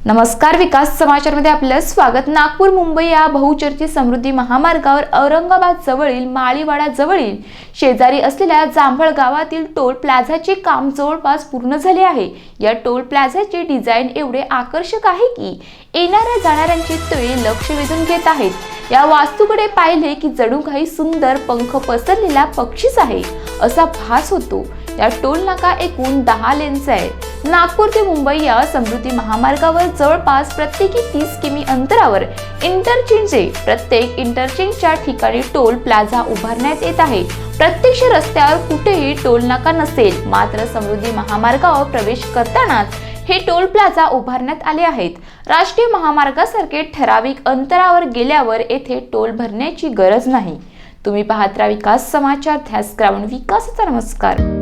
नमस्कार, विकास समाचारमध्ये आपलं स्वागत। नागपूर मुंबई या बहुचर्चित समृद्धी महामार्गावर औरंगाबाद जवळील माळीवाडा जवळील शेजारी असलेल्या जांभळ गावातील टोल प्लाझाचे काम जवळपास पूर्ण झाले आहे। या टोल प्लाझाचे डिझाइन एवढे आकर्षक आहे की येणाऱ्या जाणाऱ्यांचे डोळे लक्ष वेधून घेत आहेत। या वास्तूकडे पाहिले की जणू काही सुंदर पंख पसरलेला पक्षीच आहे असा भास होतो। या टोल नाका एकूण 10 लेन्स आहे। नागपूर ते मुंबई या समृद्धी महामार्गावर जवळपास प्रत्येकी 30 किमी अंतरावर इंटरचेंज आहे। प्रत्येक इंटरचेंजच्या ठिकाणी टोल प्लाझा उभारण्यात येत आहे। प्रत्यक्ष रस्त्यावर कुठेही टोल नाका नसेल, मात्र समृद्धी महामार्गावर प्रवेश करतानाच हे टोल प्लाझा उभारण्यात आले आहेत। राष्ट्रीय महामार्गासारखे ठराविक अंतरावर गेल्यावर येथे टोल भरण्याची गरज नाही। तुम्ही पाहत राहा विकास समाचार, ध्यास ग्राउंड विकासाचा। नमस्कार।